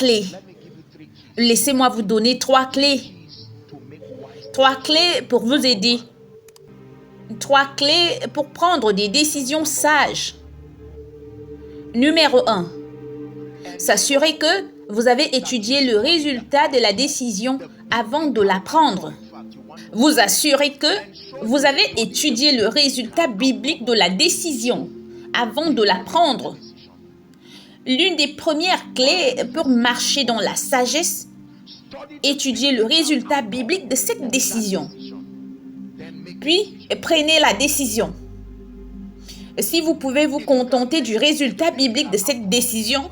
clés. Laissez-moi vous donner 3 clés. 3 clés pour vous aider. 3 clés pour prendre des décisions sages. Numéro 1. S'assurer que vous avez étudié le résultat de la décision avant de la prendre. Vous assurez que vous avez étudié le résultat biblique de la décision avant de la prendre. L'une des premières clés pour marcher dans la sagesse, étudier le résultat biblique de cette décision. Puis, prenez la décision. Si vous pouvez vous contenter du résultat biblique de cette décision,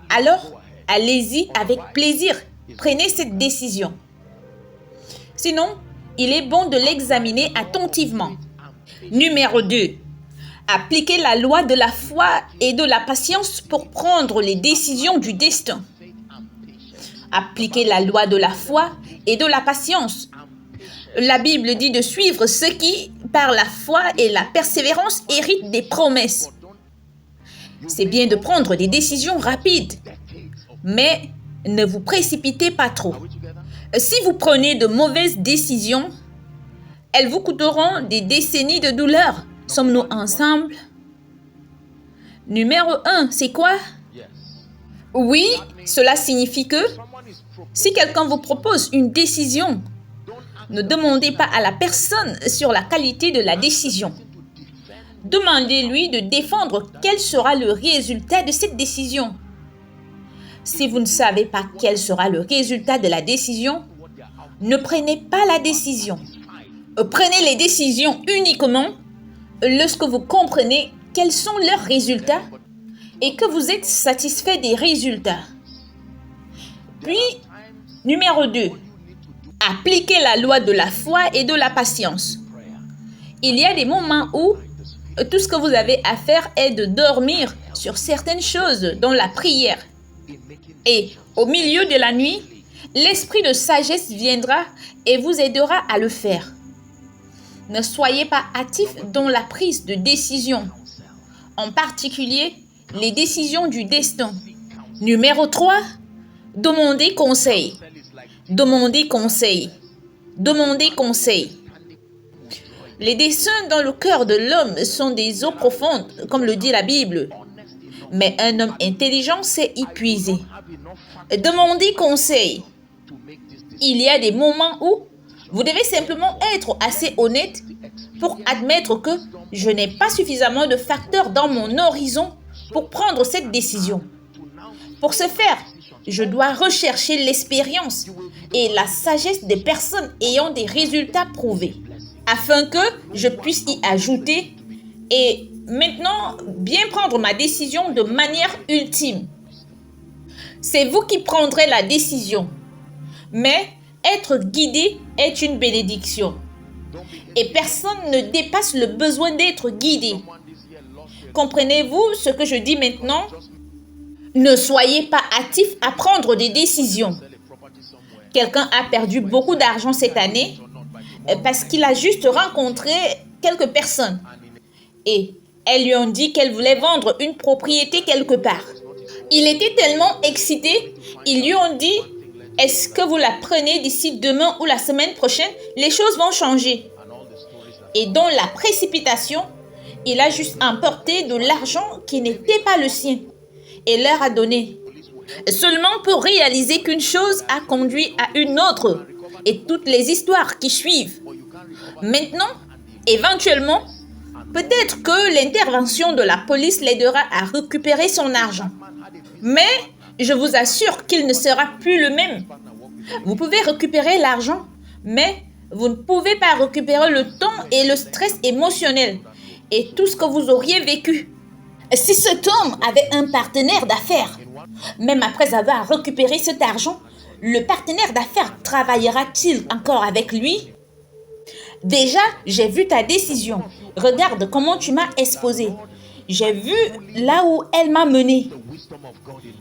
alors allez-y avec plaisir. Prenez cette décision. Sinon, il est bon de l'examiner attentivement. Numéro 2. Appliquez la loi de la foi et de la patience pour prendre les décisions du destin. Appliquez la loi de la foi et de la patience. La Bible dit de suivre ceux qui, par la foi et la persévérance, héritent des promesses. C'est bien de prendre des décisions rapides, mais ne vous précipitez pas trop. Si vous prenez de mauvaises décisions, elles vous coûteront des décennies de douleur. Sommes-nous ensemble? Numéro 1, c'est quoi? Oui, cela signifie que si quelqu'un vous propose une décision, ne demandez pas à la personne sur la qualité de la décision. Demandez-lui de défendre quel sera le résultat de cette décision. Si vous ne savez pas quel sera le résultat de la décision, ne prenez pas la décision. Prenez les décisions uniquement lorsque vous comprenez quels sont leurs résultats et que vous êtes satisfait des résultats. Puis, numéro 2, appliquez la loi de la foi et de la patience. Il y a des moments où tout ce que vous avez à faire est de dormir sur certaines choses, dont la prière. Et au milieu de la nuit, l'esprit de sagesse viendra et vous aidera à le faire. Ne soyez pas hâtif dans la prise de décision, en particulier les décisions du destin. Numéro 3, demandez conseil. Demandez conseil. Demandez conseil. Les desseins dans le cœur de l'homme sont des eaux profondes, comme le dit la Bible. Mais un homme intelligent sait y puiser. Demandez conseil. Il y a des moments où vous devez simplement être assez honnête pour admettre que je n'ai pas suffisamment de facteurs dans mon horizon pour prendre cette décision. Pour ce faire, je dois rechercher l'expérience et la sagesse des personnes ayant des résultats prouvés, afin que je puisse y ajouter et maintenant bien prendre ma décision de manière ultime. C'est vous qui prendrez la décision, mais être guidé est une bénédiction. Et personne ne dépasse le besoin d'être guidé. Comprenez-vous ce que je dis maintenant? Ne soyez pas hâtif à prendre des décisions. Quelqu'un a perdu beaucoup d'argent cette année parce qu'il a juste rencontré quelques personnes. Et elles lui ont dit qu'elles voulaient vendre une propriété quelque part. Il était tellement excité, ils lui ont dit « Est-ce que vous la prenez d'ici demain ou la semaine prochaine? Les choses vont changer. » Et dans la précipitation, il a juste emporté de l'argent qui n'était pas le sien et leur a donné. Seulement pour réaliser qu'une chose a conduit à une autre et toutes les histoires qui suivent. Maintenant, éventuellement, peut-être que l'intervention de la police l'aidera à récupérer son argent. Mais je vous assure qu'il ne sera plus le même. Vous pouvez récupérer l'argent, mais vous ne pouvez pas récupérer le temps et le stress émotionnel et tout ce que vous auriez vécu. Si cet homme avait un partenaire d'affaires, même après avoir récupéré cet argent, le partenaire d'affaires travaillera-t-il encore avec lui? Déjà, j'ai vu ta décision. Regarde comment tu m'as exposé. J'ai vu là où elle m'a mené.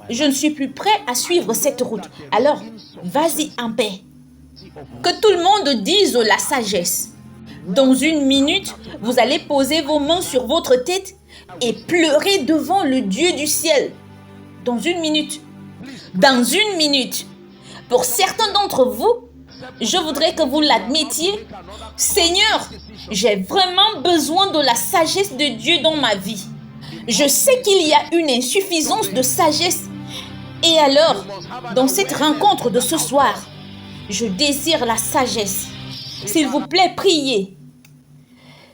Je ne suis plus prêt à suivre cette route. Alors, vas-y en paix. Que tout le monde dise la sagesse. Dans une minute, vous allez poser vos mains sur votre tête et pleurer devant le Dieu du ciel. Dans une minute. dans une minute. Pour certains d'entre vous, je voudrais que vous l'admettiez. Seigneur, j'ai vraiment besoin de la sagesse de Dieu dans ma vie. Je sais qu'il y a une insuffisance de sagesse. Et alors, dans cette rencontre de ce soir, je désire la sagesse. S'il vous plaît, priez.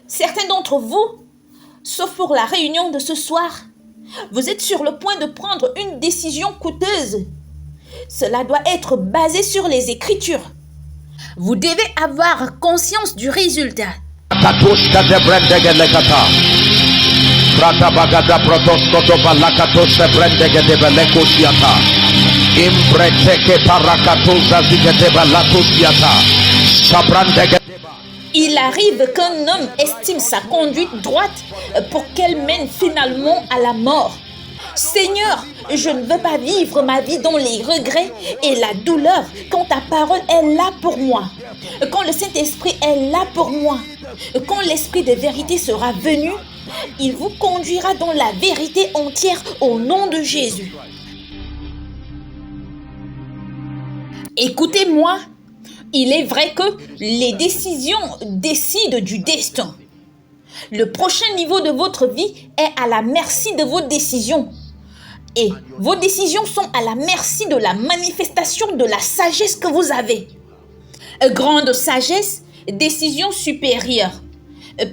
Certains d'entre vous, sauf pour la réunion de ce soir, vous êtes sur le point de prendre une décision coûteuse. Cela doit être basé sur les Écritures. Vous devez avoir conscience du résultat. Il arrive qu'un homme estime sa conduite droite pour qu'elle mène finalement à la mort. Seigneur, je ne veux pas vivre ma vie dans les regrets et la douleur quand ta parole est là pour moi, quand le Saint-Esprit est là pour moi, quand l'Esprit de vérité sera venu, il vous conduira dans la vérité entière au nom de Jésus. Écoutez-moi, il est vrai que les décisions décident du destin. Le prochain niveau de votre vie est à la merci de vos décisions. Et vos décisions sont à la merci de la manifestation de la sagesse que vous avez. Grande sagesse, décision supérieure.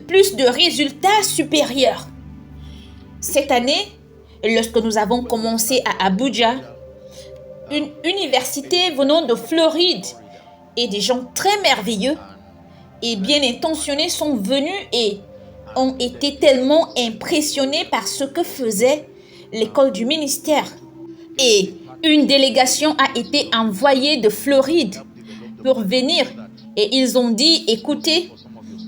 Plus de résultats supérieurs. Cette année, lorsque nous avons commencé à Abuja, une université venant de Floride et des gens très merveilleux et bien intentionnés sont venus et ont été tellement impressionnés par ce que faisait l'école du ministère. Et une délégation a été envoyée de Floride pour venir et ils ont dit, écoutez,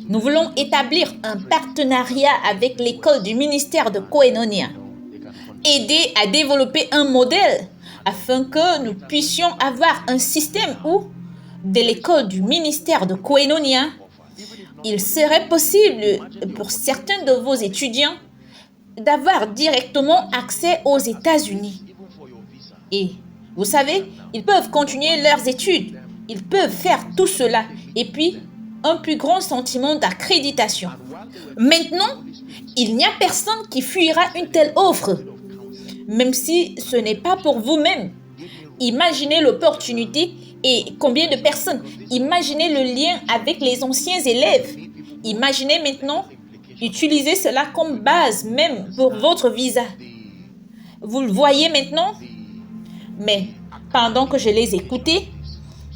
nous voulons établir un partenariat avec l'école du ministère de Koinonia, aider à développer un modèle afin que nous puissions avoir un système où, de l'école du ministère de Koinonia, il serait possible pour certains de vos étudiants d'avoir directement accès aux États-Unis. Et vous savez, ils peuvent continuer leurs études, ils peuvent faire tout cela et puis un plus grand sentiment d'accréditation. Maintenant, il n'y a personne qui fuira une telle offre, même si ce n'est pas pour vous-même. Imaginez l'opportunité et combien de personnes. Imaginez le lien avec les anciens élèves. Imaginez maintenant, utilisez cela comme base même pour votre visa. Vous le voyez maintenant? Mais pendant que je les écoutais,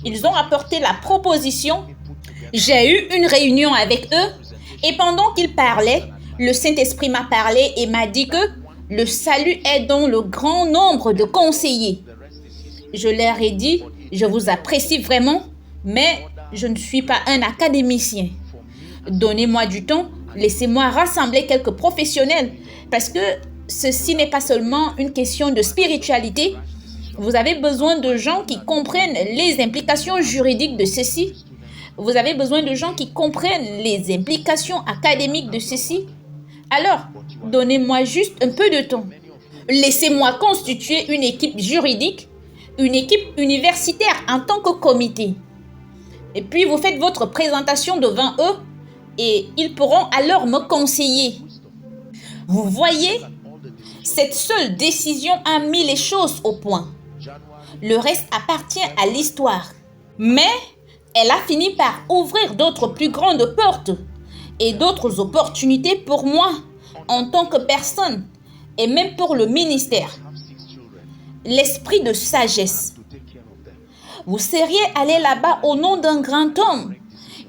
ils ont apporté la proposition. J'ai eu une réunion avec eux et pendant qu'ils parlaient, le Saint-Esprit m'a parlé et m'a dit que le salut est dans le grand nombre de conseillers. Je leur ai dit, je vous apprécie vraiment, mais je ne suis pas un académicien. Donnez-moi du temps, laissez-moi rassembler quelques professionnels parce que ceci n'est pas seulement une question de spiritualité. Vous avez besoin de gens qui comprennent les implications juridiques de ceci. Vous avez besoin de gens qui comprennent les implications académiques de ceci. Alors, donnez-moi juste un peu de temps. Laissez-moi constituer une équipe juridique, une équipe universitaire en tant que comité. Et puis, vous faites votre présentation devant eux et ils pourront alors me conseiller. Vous voyez, cette seule décision a mis les choses au point. Le reste appartient à l'histoire. Mais elle a fini par ouvrir d'autres plus grandes portes et d'autres opportunités pour moi en tant que personne et même pour le ministère. L'esprit de sagesse. Vous seriez allé là-bas au nom d'un grand homme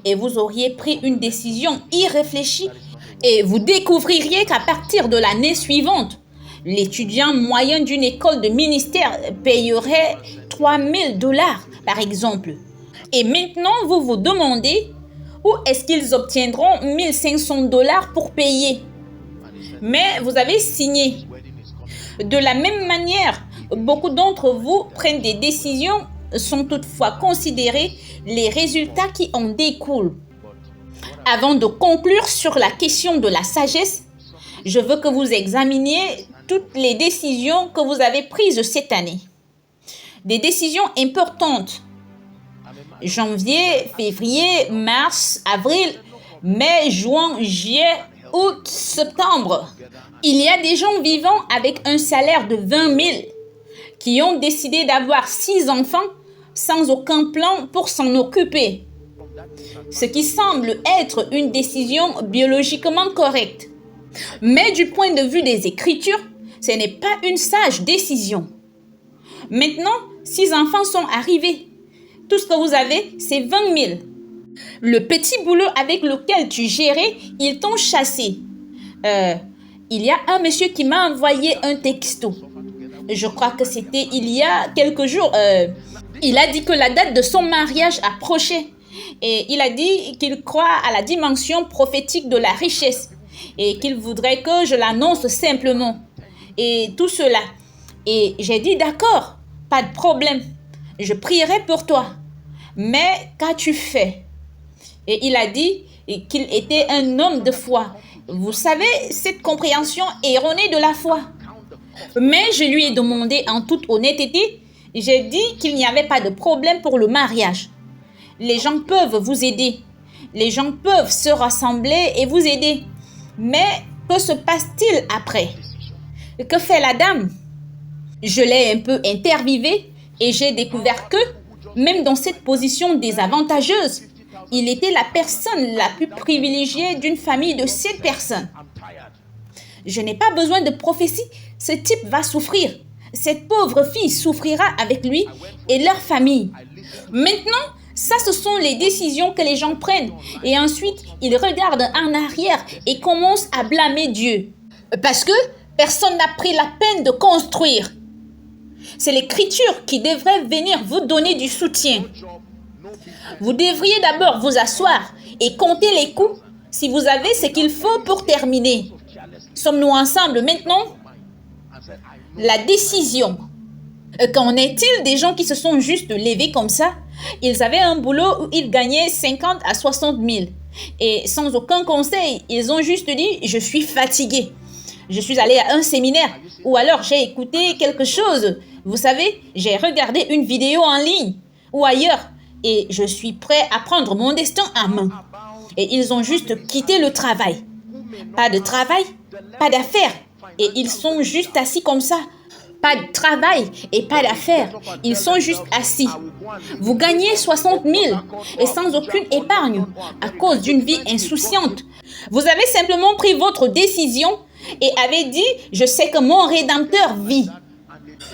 et vous auriez pris une décision irréfléchie et vous découvririez qu'à partir de l'année suivante, l'étudiant moyen d'une école de ministère payerait $3,000 par exemple. Et maintenant, vous vous demandez où est-ce qu'ils obtiendront $1,500 pour payer. Mais vous avez signé. De la même manière, beaucoup d'entre vous prennent des décisions sans toutefois considérer les résultats qui en découlent. Avant de conclure sur la question de la sagesse, je veux que vous examiniez toutes les décisions que vous avez prises cette année. des décisions importantes. Janvier, février, mars, avril, mai, juin, juillet, août, septembre. Il y a des gens vivant avec un salaire de 20 000 qui ont décidé d'avoir 6 enfants sans aucun plan pour s'en occuper. Ce qui semble être une décision biologiquement correcte. Mais du point de vue des Écritures, ce n'est pas une sage décision. Maintenant, 6 enfants sont arrivés. Tout ce que vous avez, c'est 20 000. Le petit boulot avec lequel tu gérais, ils t'ont chassé. Il y a un monsieur qui m'a envoyé un texto. Je crois que c'était il y a quelques jours. Il a dit que la date de son mariage approchait. Et il a dit qu'il croit à la dimension prophétique de la richesse. Et qu'il voudrait que je l'annonce simplement. Et tout cela. Et j'ai dit d'accord, pas de problème. Je prierai pour toi. Mais qu'as-tu fait? Et il a dit qu'il était un homme de foi. Vous savez, cette compréhension erronée de la foi. Mais je lui ai demandé en toute honnêteté, j'ai dit qu'il n'y avait pas de problème pour le mariage. Les gens peuvent vous aider. Les gens peuvent se rassembler et vous aider. Mais que se passe-t-il après? Que fait la dame? Je l'ai un peu interviewé et j'ai découvert que, même dans cette position désavantageuse, il était la personne la plus privilégiée d'une famille de 7 personnes. Je n'ai pas besoin de prophétie, ce type va souffrir. Cette pauvre fille souffrira avec lui et leur famille. Maintenant, ça, ce sont les décisions que les gens prennent. Et ensuite, ils regardent en arrière et commencent à blâmer Dieu. Parce que personne n'a pris la peine de construire. C'est l'Écriture qui devrait venir vous donner du soutien. Vous devriez d'abord vous asseoir et compter les coups si vous avez ce qu'il faut pour terminer. Sommes-nous ensemble maintenant? La décision. Qu'en est-il des gens qui se sont juste levés comme ça? Ils avaient un boulot où ils gagnaient 50 à 60 000. Et sans aucun conseil, ils ont juste dit « je suis fatigué ». Je suis allé à un séminaire ou alors j'ai écouté quelque chose. Vous savez, j'ai regardé une vidéo en ligne ou ailleurs et je suis prêt à prendre mon destin en main. Et ils ont juste quitté le travail. Pas de travail, pas d'affaires. Et ils sont juste assis comme ça. Pas de travail et pas d'affaires. Ils sont juste assis. Vous gagnez 60 000 et sans aucune épargne à cause d'une vie insouciante. Vous avez simplement pris votre décision et avez dit « je sais que mon Rédempteur vit ».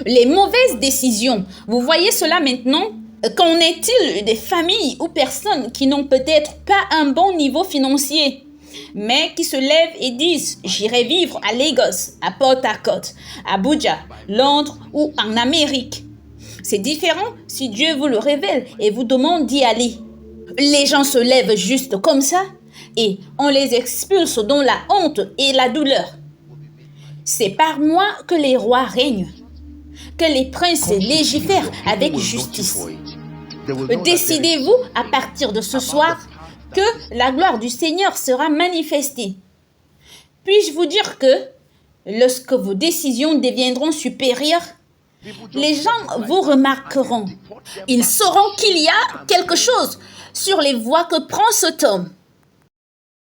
Les mauvaises décisions, vous voyez cela maintenant? Qu'en est-il des familles ou personnes qui n'ont peut-être pas un bon niveau financier, mais qui se lèvent et disent « j'irai vivre à Lagos, à Port Harcourt, à Abuja, Londres ou en Amérique ». C'est différent si Dieu vous le révèle et vous demande d'y aller. Les gens se lèvent juste comme ça et on les expulse dans la honte et la douleur. C'est par moi que les rois règnent, que les princes légifèrent avec justice. Décidez-vous à partir de ce soir que la gloire du Seigneur sera manifestée. Puis-je vous dire que lorsque vos décisions deviendront supérieures, les gens vous remarqueront. Ils sauront qu'il y a quelque chose sur les voies que prend cet homme.